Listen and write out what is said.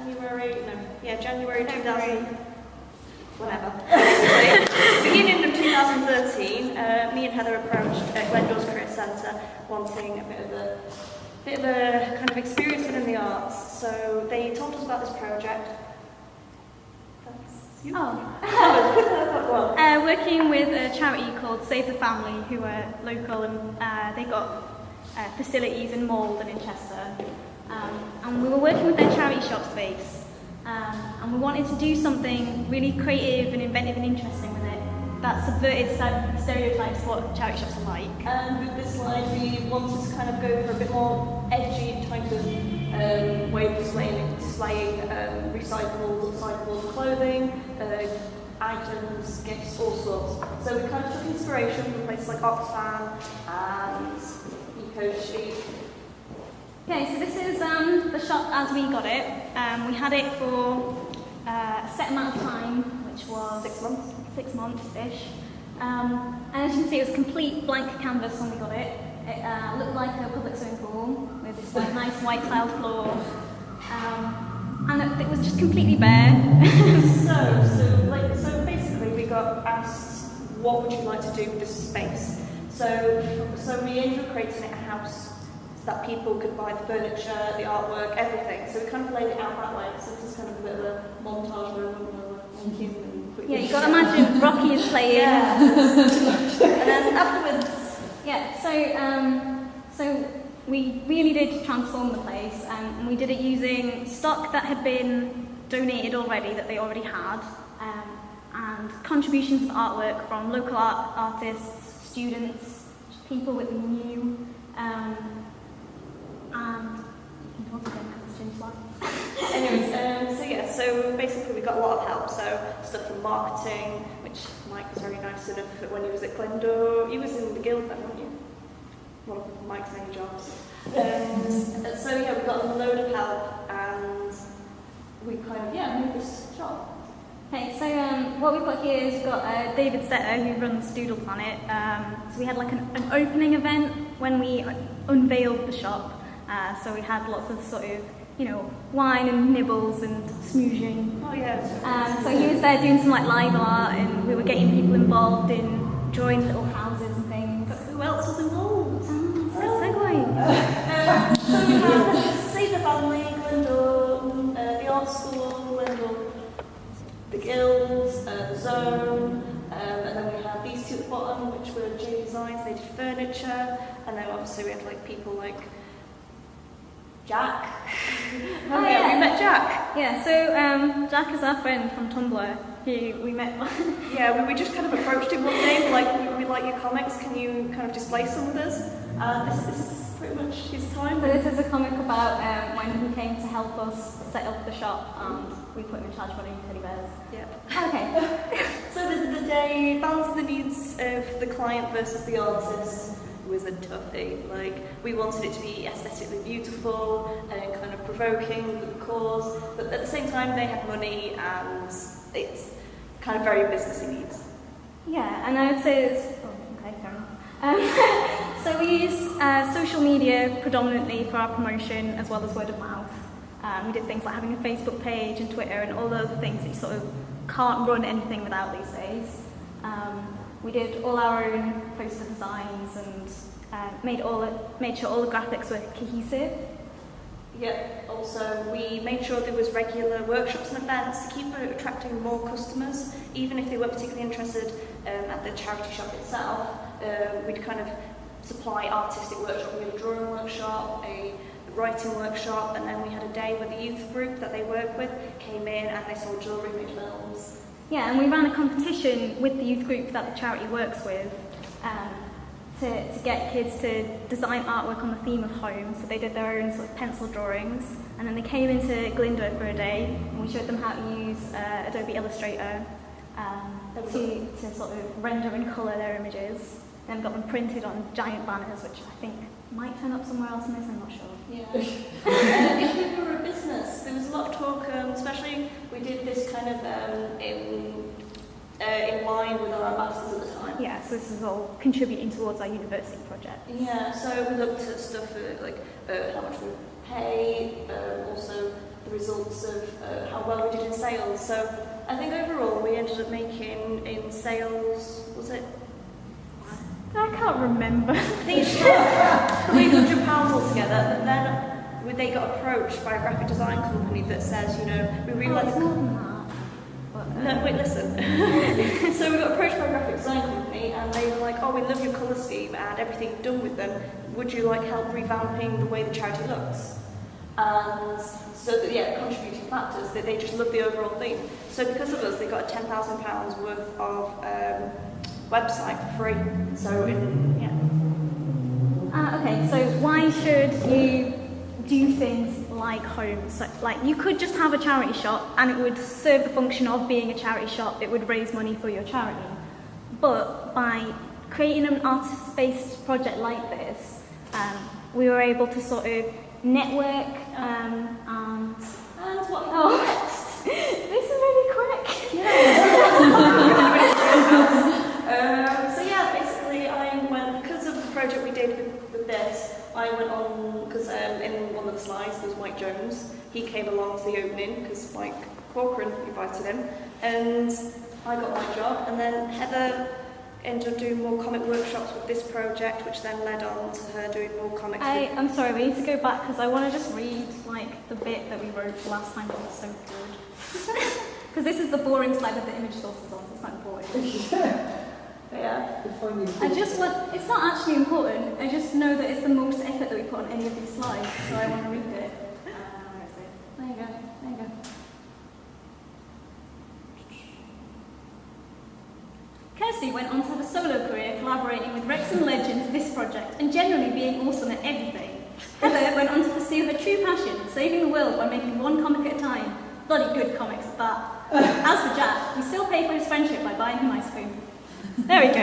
January 2000, whatever. Basically, beginning of 2013, me and Heather approached Glendore's Career Centre wanting a bit of a kind of experience within the arts. So they told us about this project. That's you. Working with a charity called Save the Family, who are local, and they got facilities in Mould and in Chester. And we were working with their charity shop space. And we wanted to do something really creative and inventive and interesting with it that subverted stereotypes of what charity shops are like. And with this line, we wanted to kind of go for a bit more edgy kind of way of displaying recyclable clothing, items, gifts, all sorts. So we kind of took inspiration from places like Oxfam and keucha. Okay, so this is the shop as we got it. We had it for a set amount of time, which was 6 months-ish. And as you can see, it was complete blank canvas when we got it. It looked like a public swimming pool with this nice white tiled floor. And it was just completely bare. So basically we got asked, what would you like to do with this space? So we ended up creating a house that people could buy the furniture, the artwork, everything. So we kind of laid it out that way. So this is kind of a bit of a montage moment where we're walking and quickly. Yeah, you've got to imagine Rocky is playing. Yeah. And then afterwards. Yeah, so we really did transform the place, and we did it using stock that had been donated already, that they already had, and contributions of artwork from local artists, students, people that we knew. And you can talk again, questions, slides. Anyways, so basically we got a lot of help. So stuff from marketing, which Mike was very nice enough when he was at Glendore. He was in the guild then, weren't you? One of Mike's many jobs. So yeah, we got a load of help, and we kind of made this shop. Okay, so what we've got here is we've got David Stetter, who runs Doodle Planet. So we had like an opening event when we unveiled the shop. So we had lots of sort of, wine and nibbles and smoozing. Oh yeah. So he was there doing some like live art, and we were getting people involved in drawing little houses and things. But who else was involved? Segue. So we had Save the Family, Glendore, the art school, Glendore, the guilds, the zone, and then we had these two at the bottom, which were J Designs. They did furniture, and then obviously we had like people like Jack. We met Jack. Yeah, so Jack is our friend from Tumblr, who we met. Yeah, we just kind of approached him one day, like, we like your comics, can you kind of display some with us? This is pretty much his time. So this is a comic about when he came to help us set up the shop, and we put him in charge of running teddy bears. Yeah. Okay. So the day balanced the needs of the client versus the artist was a toughie. Like, we wanted it to be aesthetically beautiful and kind of provoking with the cause, but at the same time they had money and it's kind of very businessy needs. Yeah, and I would say it's okay, fair enough. So we use social media predominantly for our promotion as well as word of mouth. We did things like having a Facebook page and Twitter and all those things that you sort of can't run anything without these days. We did all our own poster designs and made sure all the graphics were cohesive. Yeah, also we made sure there was regular workshops and events to keep attracting more customers, even if they weren't particularly interested at the charity shop itself. We'd kind of supply artistic workshop. We had a drawing workshop, a writing workshop, and then we had a day where the youth group that they work with came in and they saw jewellery, made films. Yeah, and we ran a competition with the youth group that the charity works with to get kids to design artwork on the theme of home. So they did their own sort of pencil drawings, and then they came into Glyndŵr for a day, and we showed them how to use Adobe Illustrator to sort of render and colour their images. Then got them printed on giant banners, which I think might turn up somewhere else in this, I'm not sure. Yeah. If we were a business, there was a lot of talk, especially we did this kind of in line with our ambassadors at the time. Yeah, so this is all contributing towards our university project. Yeah, so we looked at stuff like how much we pay, also the results of how well we did in sales. So I think overall we ended up making in sales, was it? I can't remember. I think it's £300 altogether, but then they got approached by a graphic design company that says, you know, we really like it's the... more than that. But, No, wait, listen. So we got approached by a graphic design company and they were like, oh, we love your colour scheme and everything you've done with them. Would you like help revamping the way the charity looks? And so, contributing factors, that they just love the overall theme. So because of us, they got a £10,000 worth of website for free. So, okay, so why should you do things like homes? So, like, you could just have a charity shop and it would serve the function of being a charity shop. It would raise money for your charity. But by creating an artist-based project like this, we were able to sort of network and what? Oh, this is really quick. Basically, I went because of the project we did with this. I went on because in one of the slides there's Mike Jones. He came along to the opening because Mike Corcoran invited him, and I got my job. And then Heather ended up doing more comic workshops with this project, which then led on to her doing more comics. I'm sorry, we need to go back because I want to just read like the bit that we wrote last time. It was so good. Because this is the boring slide with the image sources on. So it's not boring. Yeah. I just want. It's not actually important. I just know that it's the most effort that we put on any of these slides, so I want to read it. Where is it? There you go. There you go. Kirsty went on to have a solo career collaborating with Wrexham legends This Project and generally being awesome at everything. Heather went on to pursue her true passion, saving the world by making one comic at a time. Bloody good comics at that. As for Jack, we still pay for his friendship by buying him ice cream. There we go.